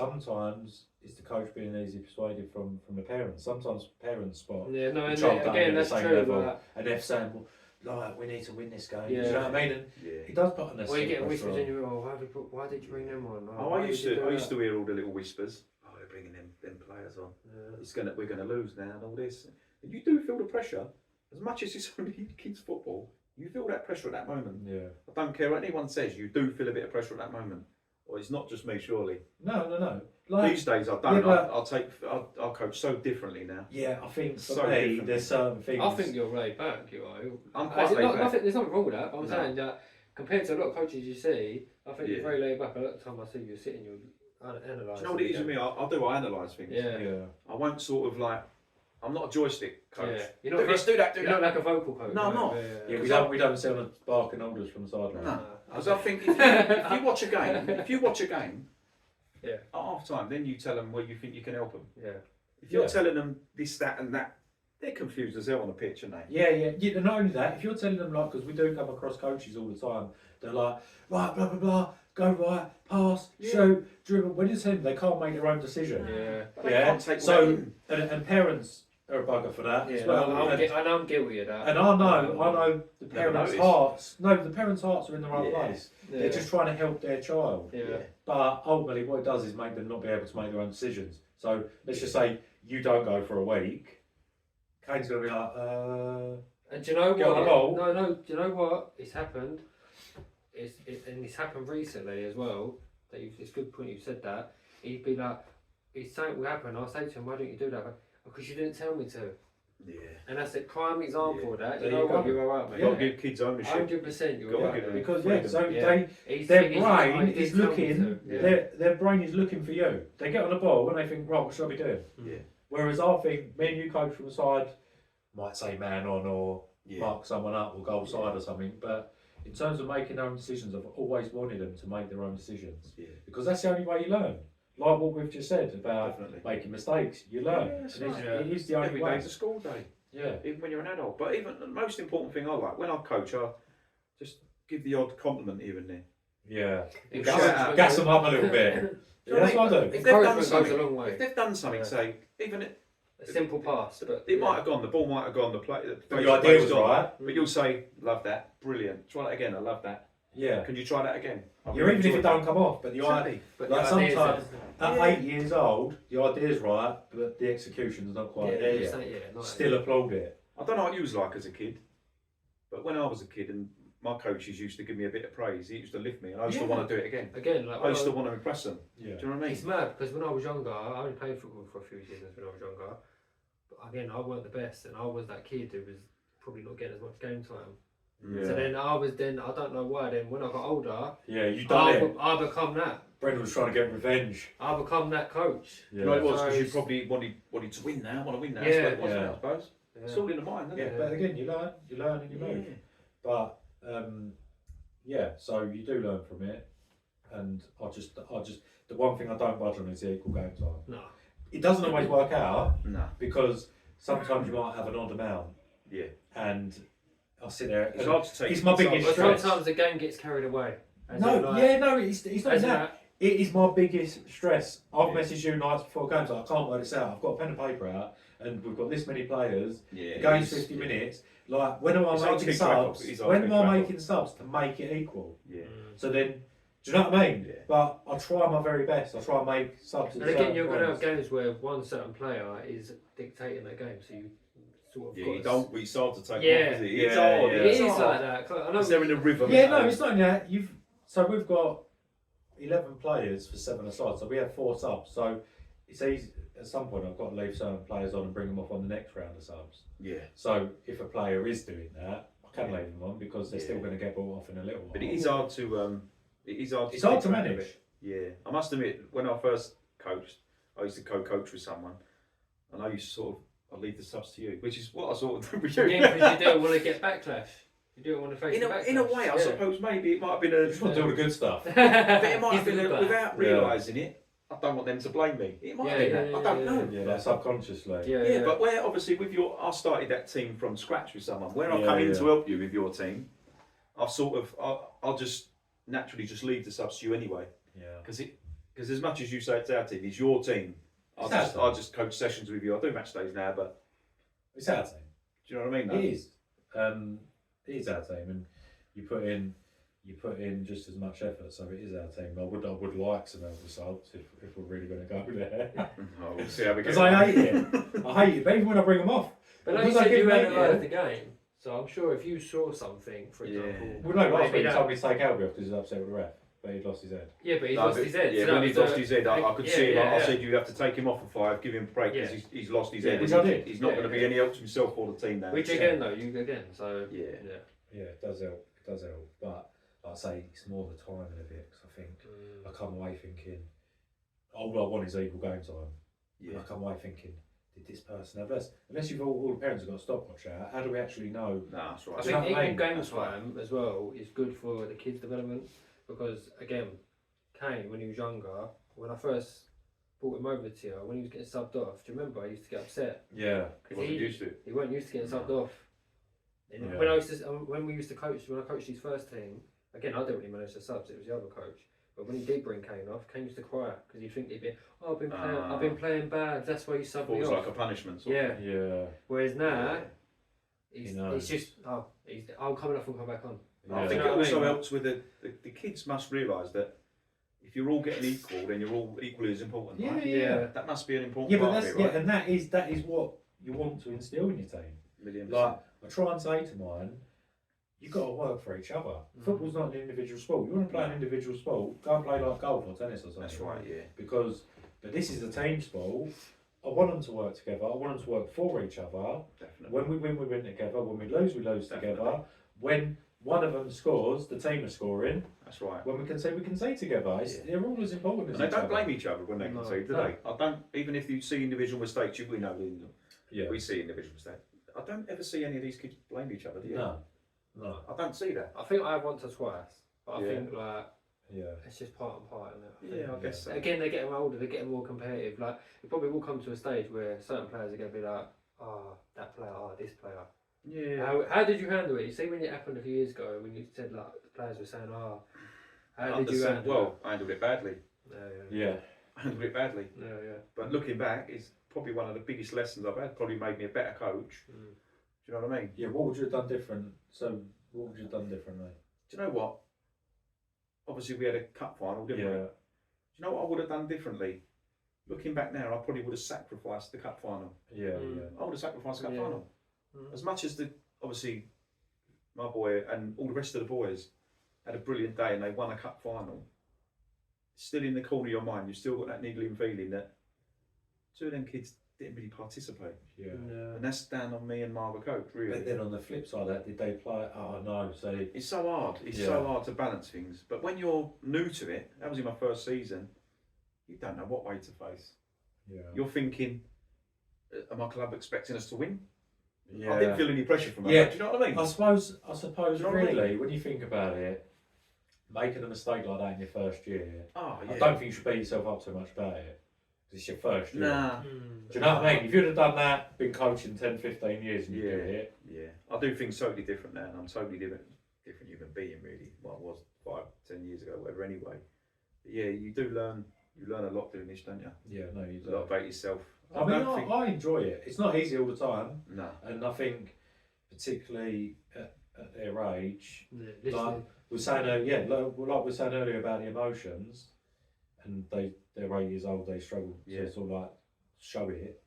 sometimes it's the coach being easily persuaded from the parents. Sometimes parents spot Yeah, no, the and child don't again, get that's the same true. level, Like, and they're saying, well, like, we need to win this game. Yeah. Do you know what I mean? And it does put well, you unnecessary get pressure whispers on. in your ear. Why did you bring them on? Oh, Why I used did you do to that? hear all the little whispers. Oh, they're bringing them players on. Yeah. We're gonna lose now and all this. And you do feel the pressure, as much as it's only kids football. You feel that pressure at that moment. Yeah. I don't care what anyone says. You do feel a bit of pressure at that moment. Or it's not just me, surely. No. Like, These days I don't. Yeah, but- I'll coach so differently now. yeah, I think for So me, different. there's certain things. I think you're laid back. You are. I'm quite laid back. There's nothing wrong with that. But I'm No. saying that compared to a lot of coaches you see, I think Yeah. you're very laid back. A lot of the time I see you sitting, you analyse. Do you know what it is with me? I analyse things. Yeah. Yeah. I won't sort of like. I'm not a joystick coach. Yeah. You're not Let's do that. You're not like a vocal coach. No, I'm not. Yeah, we don't sell barking orders from the sideline. No. Because I think if you watch a game, Yeah. at half time, then you tell them where you think you can help them. Yeah. If you're telling them this, that, and that, they're confused as hell on the pitch, aren't they? Yeah. Not only that, if you're telling them like, because we do come across coaches all the time, they're like, right, blah blah blah, go right, pass, shoot, dribble. When you tell them they can't make their own decision. Yeah. But they can't take So that in. and parents are a bugger for that as Yeah. well. I'm guilty of that. And I know the Never parents' noticed. hearts. No, the parents' hearts are in the right Yeah. place. Yeah. They're just trying to help their child. Yeah. But ultimately, what it does is make them not be able to make their own decisions. So let's just say you don't go for a week. Kane's gonna be like, And do you know Get on the ball. what? No. Do you know what? It's happened. And it's happened recently as well. It's a good point you said that. He'd be like, "It's something will happen." I'll say to him, "Why don't you do that?" Because you didn't tell me to. Yeah. And that's a prime example of that. There You know you what? go. You're alright, mate. You've got to give kids ownership. 100%. You're Gotta right. give them- mate. because so Yeah. their He's brain like, is "You didn't tell me looking. to." Yeah. Their brain is looking for you. They get on the ball and they think, right, what should I be doing? Yeah. Whereas I think me and you coach from the side might say man on or Yeah. mark someone up or goal side or something, but in terms of making their own decisions, I've always wanted them to make their own decisions Yeah. because that's the only way you learn. Like what we've just said about Definitely. making mistakes, you learn. Yeah, And that's it's- right. It is the only Every way. day's a school day, Yeah. even when you're an adult. But even the most important thing I like, when I coach, I just give the odd compliment here and there. Yeah. Encouragement Gas them up a little bit. Yeah, that's what I do. If they've done Encouragement goes a something, long way. if they've done something, Yeah. say, even A simple pass, but it might have gone, the ball might have gone, the play, But your idea was right. but you'll say, love that, brilliant, try that again, I love that. Yeah. Can you try that again? You're even if it don't come off, but the idea. Exactly. But Like the idea sometimes is- at Yeah. 8 years old, the idea's right, but the execution's not quite there it's yet. not- yeah, not- Still applaud it. I don't know what you was like as a kid, but when I was a kid and my coaches used to give me a bit of praise, he used to lift me and I used to want to do it again. Again, like I used to want to impress them. Yeah. Do you know what I mean? it's mad because when I was younger, I only played football for a few seasons when I was younger. again, I weren't the best, and I was that kid who was probably not getting as much game time. Yeah. So then I don't know why. Then when I got older, Yeah, you done it. I become that. Brendan was trying to get revenge. I become that coach. Yeah. You know, it was So because you it's- probably wanted to win now. Want to win now. Yeah. That's what it was, Yeah. I suppose. Yeah. It's all in the mind, isn't Yeah, it? but again, you learn and you move. But yeah, so you do learn from it. And I just the one thing I don't budge on is the equal game time. No. It doesn't always work out No. because sometimes you might have an odd amount. Yeah. And I sit there. It's hard to take. It's my biggest But stress. sometimes the game gets carried away. As No, in, like, yeah, no, it's not as in that. It is my biggest stress. I've Yeah. messaged you nights before games like, I can't work this out. I've got a pen and paper out, and we've got this many players. Yeah. The game's 50 minutes. Like, when am I It's hard to making keep track of. subs? It's hard to When keep am I track of. making subs to make it equal? Yeah. So then, do you know what I mean? Yeah. But I try my very best. I try and make subs. And again, you're going to have games where one certain player is dictating that game, so you sort of. Yeah, got you to- don't. It's hard to take. Yeah. off, is it? It's Yeah, hard. yeah. It It's is hard. like that. 'Cause I know Because they're in a rhythm. Yeah, no, it's not that. So we've got 11 players for 7 aside. So we have 4 subs. So it's easy. At some point, I've got to leave certain players on and bring them off on the next round of subs. Yeah. So if a player is doing that, I can Yeah. leave them on because they're Yeah. still going to get brought off in a little while. But it is hard to. It is hard. It's hard to keep track of manage. it. Yeah, I must admit, when I first coached, I used to co-coach with someone, and I used to sort of. I'd leave the subs to you, which is what I sort of do with you. Yeah, because you don't want to get backlash. You don't want to face In the a, backlash. in a way, I Yeah. suppose maybe it might have been a. You just want to do all the good stuff. But it might have Give been them a, back. without Yeah. realising it. I don't want them to blame me. It might have been that. I don't know. Yeah, like subconsciously. Yeah, but where obviously with your, I started that team from scratch with someone. Where I Yeah, come in yeah. to help you with your team, I've sort of, I'll just naturally just leave the subs to you anyway. Yeah. Because as much as you say it's our team, it's your team. It's our team. I'll just coach sessions with you. I do match days now, but It's our team. do you know what I mean? It is. It is our team, and you put in just as much effort, so it is our team. I would like some other results if we're really going to go there. Oh, we'll see how we get Because on. I hate it. I hate it, but even when I bring them off. But like you Because I said, you give mate, analysed the game, so I'm sure if you saw something, for Yeah. example. Well, no, last maybe week he that- told me to take Albie off because he was upset with the ref, but he'd lost his head. Yeah, but he No, lost but- his head. Yeah, so that when he was lost a- his head, I could see him. yeah, I yeah. said you have to take him off for 5, give him a break because Yeah. he's lost his Yeah, head. which and I did. He's not Yeah, going to be yeah. any help to himself or the team now. Which again, though, you again, so Yeah. yeah. Yeah, it does help. It does help. But like I say, it's more the timing of it. Because I think I come away thinking, all I want is equal game time. And Yeah. I come away thinking, did this person have less? Unless you've all the parents have got a stopwatch out, how do we actually know? No, that's right. I Do you know think what I equal mean? game That's right. time as well is good for the kids' development because again, Kane when he was younger, when I first brought him over to you, when he was getting subbed off, do you remember I used to get upset Yeah. He wasn't used to it. he weren't used to getting subbed off. And Yeah. when I used to, when we used to coach, when I coached his first team, again I didn't really manage the subs; it was the other coach. But when he did bring Kane off, Kane used to cry because he'd think he'd be, oh, I've been playing bad. That's why you subbed Thought me it was off. like a punishment. Sort Yeah. of thing. Yeah. Whereas now, He it's knows. just I'm coming off and come back on. I Yeah. think You know it what I also mean? helps with the kids must realise that if you're all getting equal, then you're all equally as important. Yeah, right? yeah. That must be an important Yeah, but part that's of it, right? yeah, and that is what you want to instill in your team. 1,000,000%. Like I try and say to mine, you got to work for each other. Football's not an individual sport. You want to play an individual sport, go and play like golf or tennis or something. That's right, yeah. But this is a team sport. I want them to work together. I want them to work for each other. Definitely. When we win together. When we lose Definitely. together. When one of them scores, the team is scoring. That's right. When we can say together. They're all as important as And they each don't other. blame each other when they No. concede, do No. they? I don't. Even if you see individual mistakes, we know Yeah. we see individual mistakes. I don't ever see any of these kids blame each other, do you? No. No. I don't see that. I think I have once or twice, but I Yeah. think like Yeah. it's just part and part. Isn't it? Yeah, I guess so. Again, they're getting older, they're getting more competitive. Like it probably will come to a stage where certain players are going to be like, oh, that player, oh, this player. Yeah. How did you handle it? You see, when it happened a few years ago, when you said like the players were saying, oh, how did you handle Well, I handled it badly. it? Yeah. I handled it badly. Yeah. But looking back, it's probably one of the biggest lessons I've had. Probably made me a better coach. Mm. Do you know what I mean? Yeah. What would you have done different? So, what would you have done differently? Do you know what? Obviously, we had a cup final, didn't we? Yeah. Do you know what I would have done differently? Looking back now, I probably would have sacrificed the cup final. Yeah. Mm. Yeah. I would have sacrificed the cup Yeah. final. Mm. As much as obviously, my boy and all the rest of the boys had a brilliant day and they won a cup final. Still in the corner of your mind, you've still got that niggling feeling that two of them kids didn't really participate. Yeah. No. And that's down on me and my other coach, really. But then on the flip side of that, did they play? Oh no, so It's so hard. It's Yeah. so hard to balance things. But when you're new to it, that was in my first season, you don't know what way to face. yeah. You're thinking, are my club expecting us to win? Yeah. I didn't feel any pressure from it. Yeah. Do you know what I mean? I suppose Do you know what I really, mean? when you think about it, making a mistake like that in your first year, Oh, yeah. I don't think you should beat yourself up too much about it. 'Cause it's your first year. Nah. Do you know what I mean? If you'd have done that, been coaching 10, 15 years and you Yeah. did it, Yeah. I do things totally different now, and I'm totally different human being, really. What I was 5, 10 years ago, whatever, anyway. But yeah, you do learn. You learn a lot doing this, don't you? yeah, no, you A lot do. about yourself. I mean, don't think. I enjoy it. It's not easy all the time, No. and I think, particularly at their age, Yeah, like listening. we're saying, like we were saying earlier about the emotions, and they're 8 years old, they struggle Yeah. to sort of like show it.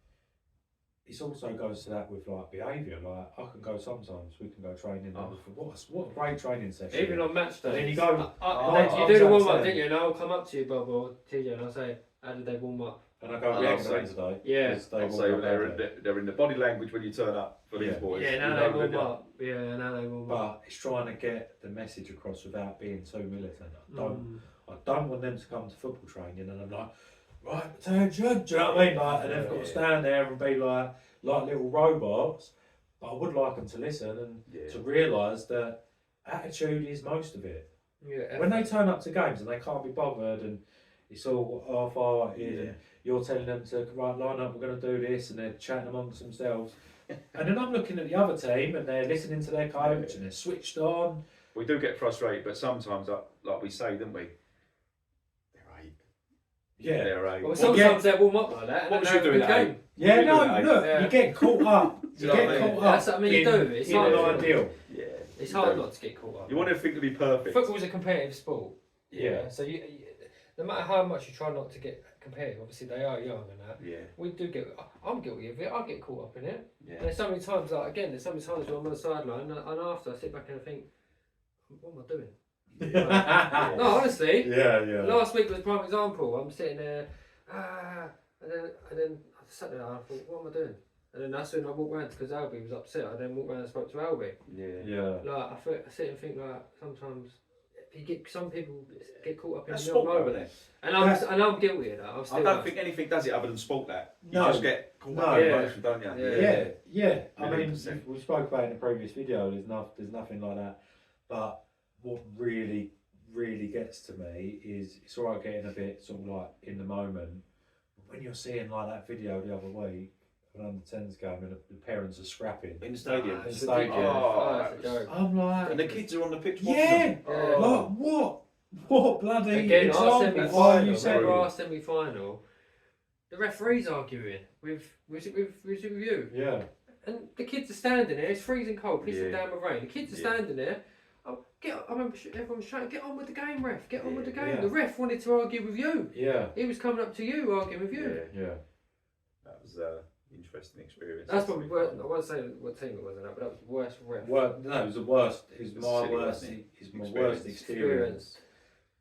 It also goes to that with like behaviour. Like I can go sometimes, we can go training. Oh. What a great training session. Even on match day. And then you go, you do the warm up, didn't you? And I'll come up to you, Bob or TJ, and I'll say, how did they warm up? and I go, I'll yeah, I'm say- going today. Yeah. 'cause they I'll warmed say up badly. they're in the body language when you turn up for these Yeah. boys. Yeah, You now know, they warm don't you? up. Yeah, now they warm up. But it's trying to get the message across without being too militant. Mm. I don't want them to come to football training and I'm like, right, attention, do you know what I mean? Like, and they've got to stand there and be like little robots. But I would like them to listen and Yeah. to realise that attitude is most of it. Yeah. When they turn up to games and they can't be bothered and it's all half-hearted Yeah. and you're telling them to right, line up, we're going to do this, and they're chatting amongst themselves. And then I'm looking at the other team and they're listening to their coach and they're switched on. We do get frustrated, but sometimes, like we say, don't we? They're 8. Yeah. They're 8. Well, sometimes they warm up like that. And What was then you they doing have a at good game. Yeah, You do no, that, look, yeah. you get caught up. Do You you know get what I mean? caught up. That's what I mean, you do. It's in hard. an ideal. Yeah. It's You hard do. not to get caught up. You want everything to be perfect. Football's a competitive sport. Yeah. So no matter how much you try not to get competitive, obviously they are young and that. Yeah. We do get. I'm guilty of it. I get caught up in it. And Yeah. there's so many times, like again, there's so many times where I'm on the sideline and after I sit back and I think, what am I doing? No, honestly. Yeah. Last week was a prime example. I'm sitting there, and then I sat there and I thought, what am I doing? And then that's when I walked round because Albie was upset. I then walked round and spoke to Albie. Yeah. Like I sit and think like sometimes some people get caught up in That's the sport, moment, isn't it? and I'm guilty of that. I'm still I don't think anything does it other than sport. That you No. just get caught No. up in Yeah. emotion, don't you? Yeah. I mean, 100%. we spoke about it in the previous video. There's nothing like that. But what really gets to me is it's alright getting a bit sort of like in the moment. But when you're seeing like that video the other week, an under 10s game and the parents are scrapping. In the stadium. In the It's stadium. ridiculous. Oh, It's a joke. I'm like, And the kids are on the pitch watching yeah, them. Yeah. Oh. like what bloody Again, our example? Why are you semi-final. saying? Remember our semi-final? The referee's arguing with you, Yeah, and the kids are standing there. It's freezing cold, pissing Yeah. down with rain. The kids are Yeah. standing there. I remember everyone was shouting, "Get on with the game, ref! Get on with the game!" Yeah. The ref wanted to argue with you. yeah, He was coming up to you, arguing with you. yeah. That was interesting experience. That's probably worse. I won't say what team it was, but that was the worst ref. Well, no, it was the worst. It was It was my silly, worst. wasn't it? It's my Experience. worst experience.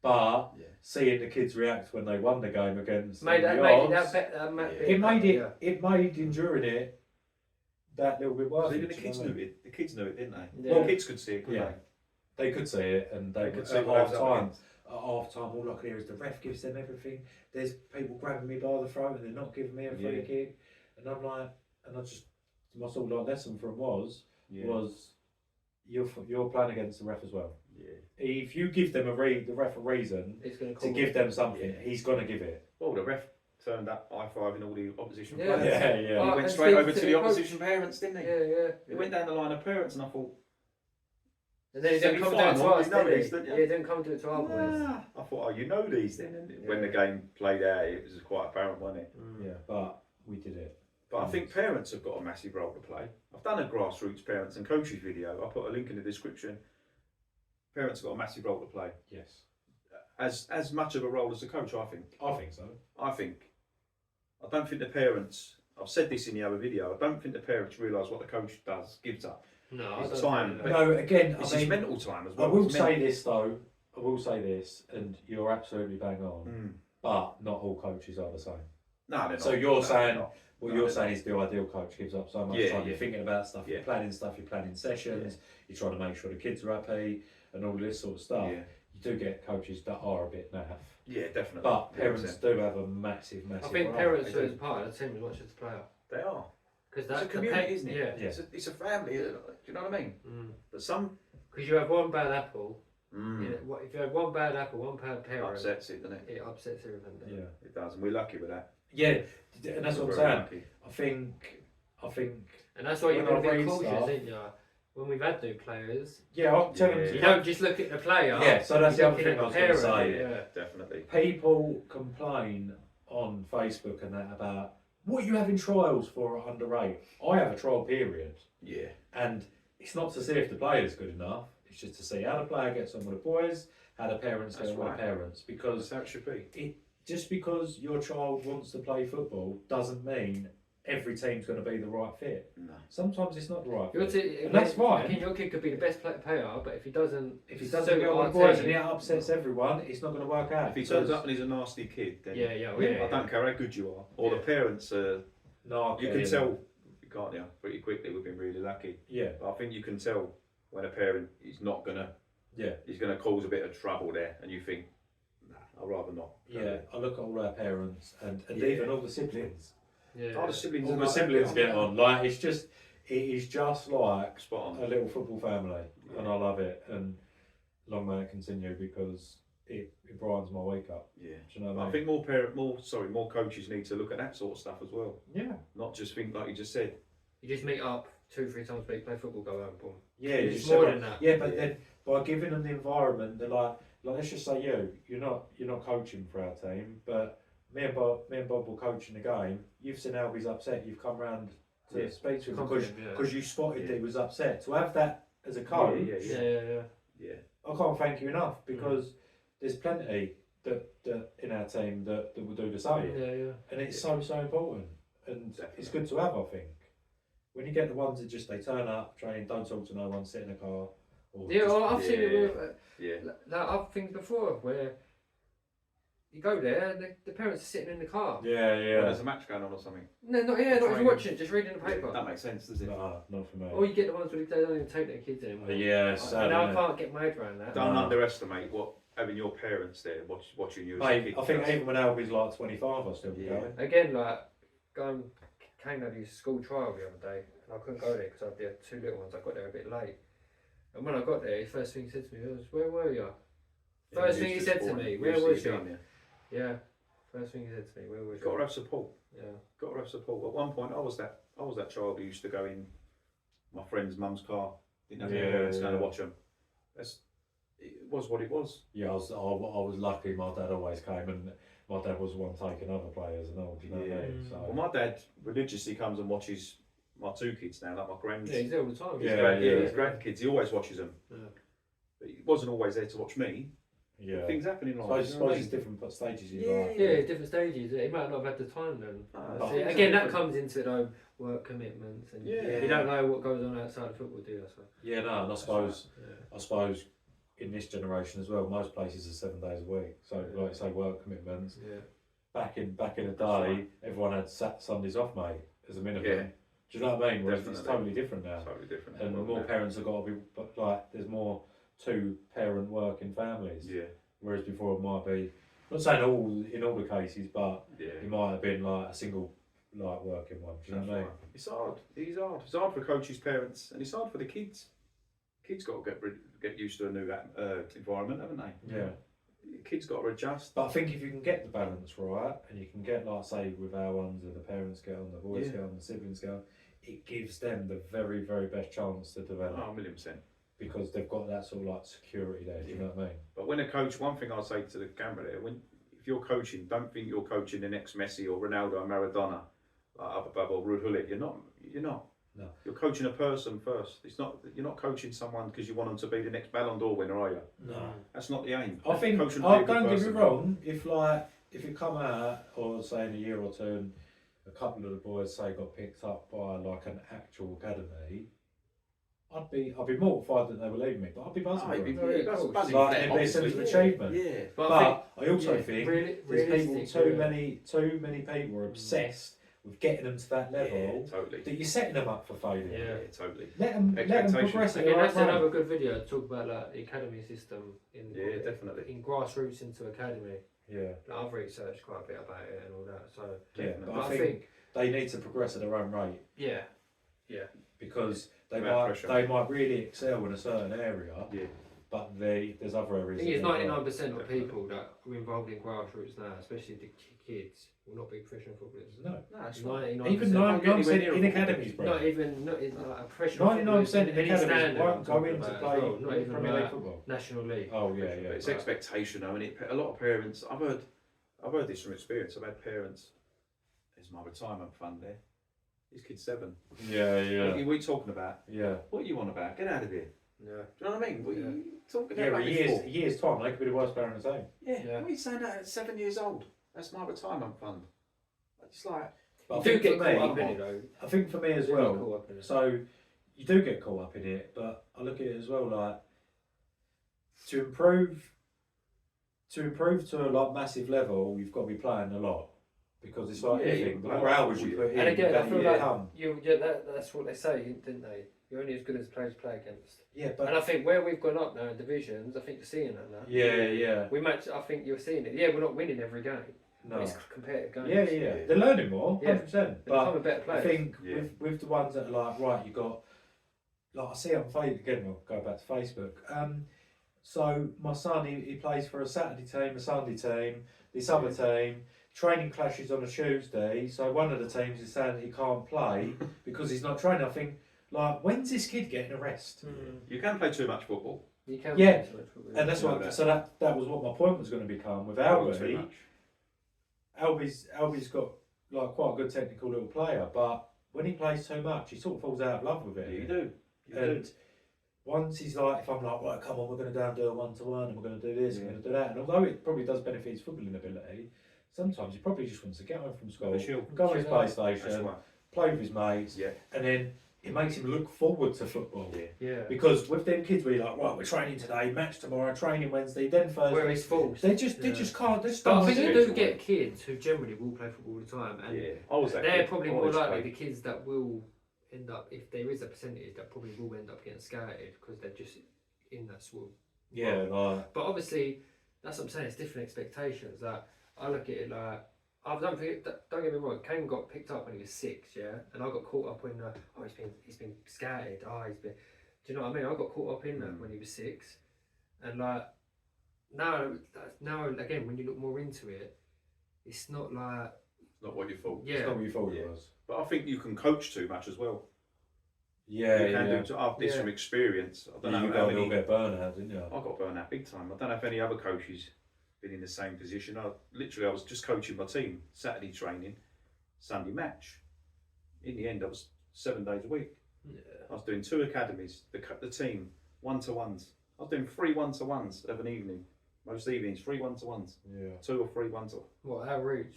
But Yeah. seeing the kids react when they won the game against Made the it Arts, that better. it made it. Yeah. It made enduring it that little bit worse. So even the kids knew it. The kids knew it, didn't they? Yeah. Well, kids could see it, couldn't Yeah. They could see it, and they? they They could at see half what they was up time. against. At half time, all I could hear is the ref gives them everything. There's people grabbing me by the throat and they're not giving me a free Yeah. kick, and I'm like, and I just my sort of like lesson from was Yeah. you're playing against the ref as well. Yeah. If you give them the ref a reason It's going to give them something, Yeah. he's gonna give it. Well, the ref turned up high-fiving all the opposition Yeah. players. Yeah, He yeah. Oh, went and straight speaking over to to the the coach. opposition parents, didn't he? Yeah. He went down the line of parents, and I thought, And then he didn't come and do it to Semi-final, us, you know did these, he? don't you? Yeah, he didn't come and do it to our boys. nah. I thought, oh, you know these then. And when the Yeah. game played out, it was quite apparent, wasn't it? Yeah, but we did it. But I think parents have got a massive role to play. I've done a grassroots parents and coaches video. I'll put a link in the description. Parents have got a massive role to play. Yes, As much of a role as the coach, I think. I think so. I don't think the parents, I've said this in the other video, I don't think the parents realise what the coach gives up. No, I It's don't time. think that. No, again, It's I his mean, mental time as I well. will It's say mental. this though. I will say this, and you're absolutely bang on. Mm. But not all coaches are the same. No, they're not. So you're No, saying they're not. what you're saying is the ideal coach gives up so much Yeah, time. yeah. You're thinking about stuff, Yeah. you're planning sessions, you're trying to make sure the kids are happy and all this sort of stuff. Yeah. You do get coaches that are a bit naff. Yeah, definitely. But parents 100%. do have a massive I role. think parents they are do. as part of the team as much as the player. They are. Because It's a community, isn't it? Yeah. Yeah. It's a family. Do you know what I mean? But some Because you have one bad apple. If you have one bad apple, one bad parent, upsets it, doesn't it? it upsets everything. Yeah. It does, and we're lucky with that. Yeah, and that's what I'm We're saying. lucky. I think. And that's why you're When going to I be read cautious, stuff- ain't you? When we've had new players, Yeah, I'll tell them. Yeah. To you don't just look at the player. Yeah, so that's the you're other looking thing I was at going the to parent. say. Yeah. Definitely. People complain on Facebook and that about what are you having trials for at under 8. I have a trial period, Yeah. and it's not to see if the player's good enough. It's just to see how the player gets on with the boys, how the parents That's get on with right. the parents. Because That's how it should be. just because your child wants to play football doesn't mean every team's going to be the right fit. No. Sometimes it's not the right Your fit. t- And that's fine. Your kid could be the best player, but if he doesn't, If he doesn't suit get on our with the boys and team- it upsets everyone, it's not going to work out. If he turns up and he's a nasty kid, then yeah, I don't care how good you are, or the parents. No, You can tell, can't you? Pretty quickly, we've been really lucky. Yeah, But I think you can tell when a parent is not gonna. yeah. He's gonna cause a bit of trouble there, and you think, nah, I'd rather not. Yeah, I look at all our parents and Yeah. even all the siblings. yeah. All the siblings, All are the like siblings that, get aren't on. Like it is just like they? Spot a on. little football family, Yeah. and I love it. And long may it continue because it brightens my week up. Yeah. Do you know what I I mean? think more coaches need to look at that sort of stuff as well. Yeah, Not just think like you just said. You just meet up 2-3 times a week, play football, go home, boom. yeah. It's you more said than that. Yeah, but Yeah. then by giving them the environment, they're like let's just say you're not coaching for our team, but me and Bob will coach in the game. You've seen Albie's upset. You've come round to Yeah. speak to him Confident, yeah. because you spotted Yeah. that he was upset. To have that as a coach, Yeah. Yeah. I can't thank you enough because there's plenty that in our team that will do the same, Yeah. and it's so important, and Definitely. it's good to have. I think when you get the ones that just they turn up, train, don't talk to no one, sit in a car. Or Yeah, just- well, I've seen it with Yeah. I've things before where you go there and the parents are sitting in the car. yeah, When yeah. there's a match going on or something. No, not even Training. watching, just reading the paper. That makes sense, does it? Nah, not for me. Or you get the ones where they don't even take their kids anymore. Yeah, it's sad, I innit? can't get my head around that. Don't No. underestimate what having your parents there watching you as a Mate, kid. I think does. even when Albie's like 25, I'll still be Yeah. going. Again, like Kane had his school trial the other day, and I couldn't go there because I had the 2 little ones. I got there a bit late, and when I got there, the first thing he said to me was, "Where were you?" First thing he said to me, "Where was you?" Yeah. First thing he said to me, "Where was You've got to you?" have support. Yeah. Got to have support. At one point, I was that child who used to go in my friend's mum's car. Didn't have their parents going to watch them. It was what it was. Yeah, I was lucky. My dad always came, and my dad was the one taking other players and all. Do you know what I mean? Well, So my dad religiously comes and watches my 2 kids now, like my grands. Yeah, he's there all the time. his Yeah, his grandkids. He always watches them. Yeah. But he wasn't always there to watch me. yeah. Things happen in I life. suppose it's different stages in Yeah. life. Yeah, different stages. He might not have had the time then. Ah, See, things again, are that different. comes into though work commitments, and Yeah. you don't know what goes on outside of football, do you? So, Yeah, no, and I suppose yeah. in this generation as well, most places are 7 days a week. So like you say, work commitments. Yeah. Back in the That's day, right. everyone had Sundays off, mate, as a minimum. Yeah. Do you know what I mean? Whereas it's Definitely. totally different now. Totally different. And more parents have got to be, but like, there's more 2-parent working families. Yeah. Whereas before it might be, not saying in all the cases, but Yeah. it might have been like a single like working one. Do you know what I mean? It's hard. It's hard. It's hard for coaches, parents, and it's hard for the kids. Kids got to get used to a new environment, haven't they? Yeah. Kids got to adjust. But I think if you can get the balance right, and you can get, like, say, with our ones, and the parents get on, the boys Yeah. get on, the siblings get on, it gives them the very, very best chance to develop Oh, 1,000,000%. because they've got that sort of like security there. Do you know what I mean? But when a coach, one thing I'll say to the camera there, if you're coaching, don't think you're coaching the next Messi or Ronaldo or Maradona, like up above or Ruud Gullit. You're not. No. You're coaching a person first. You're not coaching someone because you want them to be the next Ballon d'Or winner, are you? No. That's not the aim. I think, Coaching to be a good don't get me person. wrong, if it come out, or say in a year or two, and a couple of the boys say got picked up by like an actual academy, I'd be mortified that they were leaving me, but I'd be buzzing. Oh, for it'd it. be- that's buzzing Like, for them, it'd be a sense of obviously. achievement. Yeah. But I also think there's people, too many people are obsessed with getting them to that level, Yeah, totally. that you're setting them up for failure. Yeah. Totally. Let them progress at the Again, right that's rate. another good video to talk about like the academy system in Definitely. in grassroots into academy. Yeah. Like, I've researched quite a bit about it and all that. So Yeah, Definitely. but I think they need to progress at their own rate yeah, because they Without pressure. might really excel in a certain area, but there's other areas. I think it's that they're 99% of people that are involved in grassroots now, especially the kids, will not be professional footballers. No, that's 99%. even 99% in academies, bro. Not even like a professional. 99% in any academies standard won't I'm go talking in to about play as well, not even Premier League like football. National League. Oh yeah, It's expectation, though, and a lot of parents. I've heard this from experience. I've had parents. There's my retirement fund there. This kid's 7. Yeah. What are we talking about? Yeah. What are you on about? Get out of here. Yeah. Do you know what I mean? What are you talking Yeah, about? but a year's time, they could be the worst parent in the team. Yeah. Yeah. What are you saying that at 7 years old? That's my retirement fund. It's like. But I You think do for get caught up me, in it though. I think for me as You do get well. caught up in it. So you do get caught up in it, but I look at it as well like to improve to a like massive level, you've got to be playing a lot because it's like anything. The more hours you put in, And again, the I better feel you like become. that's what they say, didn't they? You're only as good as the players you play against. Yeah, And but I think where we've gone up now in divisions, I think you're seeing that now. yeah. We match. I think you're seeing it. Yeah, we're not winning every game. No. It's competitive games. Yeah. They're learning more, 100%. They're becoming But better I players. think with the ones that are like, right, you got, like I see on Facebook, again, we'll go back to Facebook. So my son, he plays for a Saturday team, a Sunday team, this other team. Training clashes on a Tuesday, so one of the teams is saying that he can't play because he's not training. I think, like, when's this kid getting a rest? You can play too much football. You can Yeah, play too much football. And that's know what. that. So that was what my point was going to become with Too Albie. much. Albie's got like quite a good technical little player, but when he plays too much, he sort of falls out of love with it. Yeah, you do. And once he's like, if I'm like, right, come on, we're going to go and do a 1-to-1, and we're going to do this, we're going to do that, and although it probably does benefit his footballing ability, sometimes he probably just wants to get home from school, go on his PlayStation, play with his mates, and then it makes him look forward to football. Yeah. Because with them kids, where you're like, right, we're training today, match tomorrow, training Wednesday, then Thursday. Where it's false. They just can't. They just But don't I think want you to do get kids who generally will play football all the time, and I was that they're kid. probably I more always likely played. the kids that will end up, if there is a percentage that probably will end up getting scouted because they're just in that sort of. Yeah, like. But obviously, that's what I'm saying. It's different expectations. That I look at it like. Don't get me wrong. Kane got picked up when he was 6, and I got caught up when he's been scouted. Do you know what I mean? I got caught up in that when he was 6, and like now again when you look more into it, it's not like Not what you thought. yeah. It's not what you thought it was. But I think you can coach too much as well. Yeah, You can do. I've this from experience. I don't know you how got a many. little bit burnout, didn't you? I got burnt out big time. I don't know if any other coaches been in the same position. I was just coaching my team, Saturday training, Sunday match. In the end, I was 7 days a week. Yeah. I was doing 2 academies, the team, 1-to-1s. I was doing 3 1-to-1s of an evening. Most evenings, 3 1-to-1s. Yeah. 2 or 3 1-to-1s. What outreach?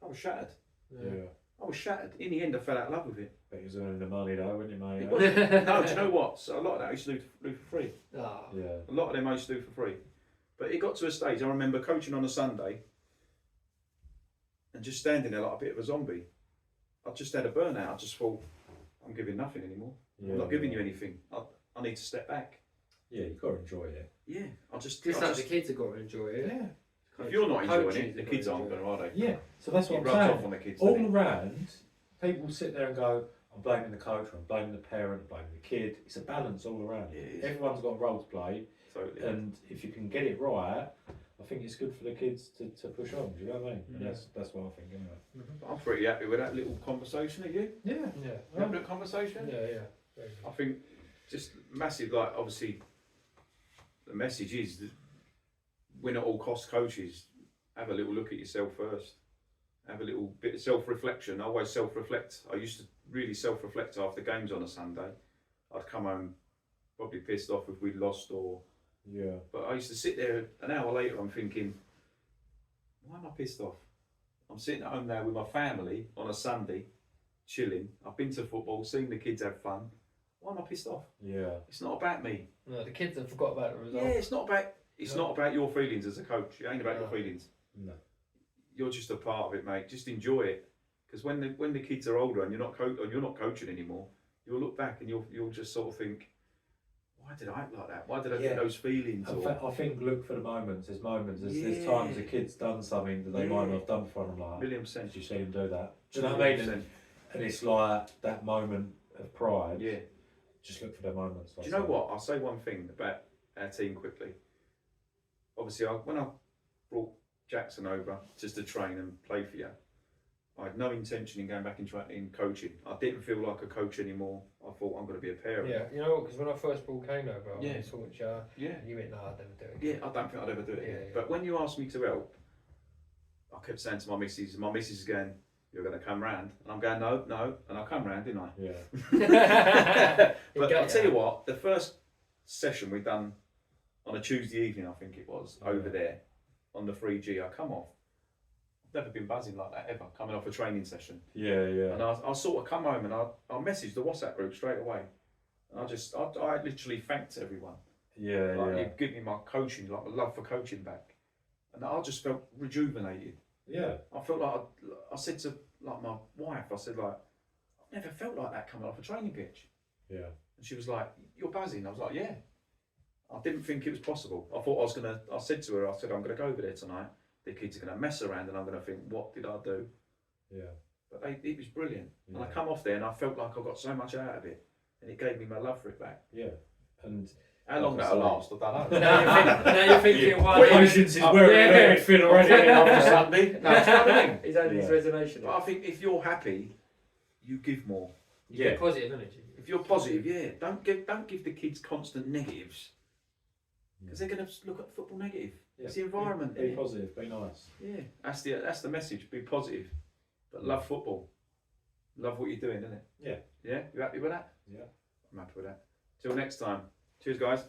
I was shattered. Yeah. I was shattered. In the end, I fell out of love with it. But he was earning the money though, wasn't he, mate? It wasn't- no, do you know what? So a lot of that I used to do for free. Oh. Yeah. A lot of them I used to do for free. But it got to a stage, I remember coaching on a Sunday and just standing there like a bit of a zombie. I just had a burnout. I just thought, I'm giving nothing anymore. Yeah, I'm not giving you anything. I need to step back. Yeah, you've got to enjoy it. Yeah, I just... Just like the kids have got to enjoy it. Yeah. If you're not enjoying Coaches it, the have kids got to aren't enjoy going to, are they? Yeah. So that's what It I'm rubs saying. off on the kids. All doesn't it? around, people sit there and go, I'm blaming the coach, I'm blaming the parent, I'm blaming the kid. It's a balance all around. Yeah, it is. Everyone's got a role to play, Totally. and if you can get it right, I think it's good for the kids to push on. Do you know what I mean? And Yeah. that's what I think anyway. I'm pretty happy with that little conversation. Are you? Yeah. Yeah. Remember that conversation? Yeah. I think just massive, like, obviously, the message is that we're not all cost coaches. Have a little look at yourself first. Have a little bit of self-reflection. I always self-reflect. I used to really self-reflect after games on a Sunday. I'd come home probably pissed off if we'd lost or... Yeah. But I used to sit there an hour later, I'm thinking, why am I pissed off? I'm sitting at home now with my family on a Sunday, chilling. I've been to football, seen the kids have fun. Why am I pissed off? Yeah. It's not about me. No, the kids have forgot about the result. Yeah, it's not about your feelings as a coach. It ain't about your feelings. No. You're just a part of it, mate. Just enjoy it. Because when the kids are older and you're not coaching anymore, you'll look back and you'll just sort of think, why did I act like that? Why did I get those feelings? I think look for the moments. There's moments. There's times a kid's done something that they might not have done before, and I'm like, 1,000,000%. did you see him do that? Do you know what I mean? And it's like that moment of pride. Yeah. Just look for the moments. Do you know what? I'll say one thing about our team quickly. Obviously, when I brought Jackson over just to train and play for you, I had no intention in going back in coaching. I didn't feel like a coach anymore. I thought I'm going to be a parent. Yeah, you know what? Because when I first brought Kane over, I thought, yeah, you went, no, I'd never do it. Yeah, I don't think I'd ever do it. Yeah. But when you asked me to help, I kept saying to my missus is going, you're going to come round. And I'm going, no. And I come round, didn't I? Yeah. But I'll tell you what, the first session we done on a Tuesday evening, I think it was, over there on the 3G, I come off. I've never been buzzing like that ever, coming off a training session. Yeah. And I sort of come home and I messaged the WhatsApp group straight away. And I literally thanked everyone. Yeah. You've given me my coaching, like my love for coaching back. And I just felt rejuvenated. Yeah. I felt like I said to like my wife, I said like, I've never felt like that coming off a training pitch. Yeah. And she was like, you're buzzing. I was like, yeah. I didn't think it was possible. I said to her, I'm going to go over there tonight. The kids are going to mess around and I'm going to think, what did I do? Yeah. But it was brilliant. Yeah. And I come off there and I felt like I got so much out of it. And it gave me my love for it back. Yeah. And how long that'll last, I don't know. now you're thinking, why? Patience is where it fit already. After Sunday. No, do you know what I mean? He's had his resignation. But I think if you're happy, you give more. You get positive energy. If you're positive, don't give the kids constant negatives. Because they're going to look at football negative. Yeah. It's the environment. Be positive, be nice. Yeah, that's the message. Be positive, but love football. Love what you're doing, isn't it? Yeah. Yeah, you happy with that? Yeah. I'm happy with that. Till next time. Cheers, guys.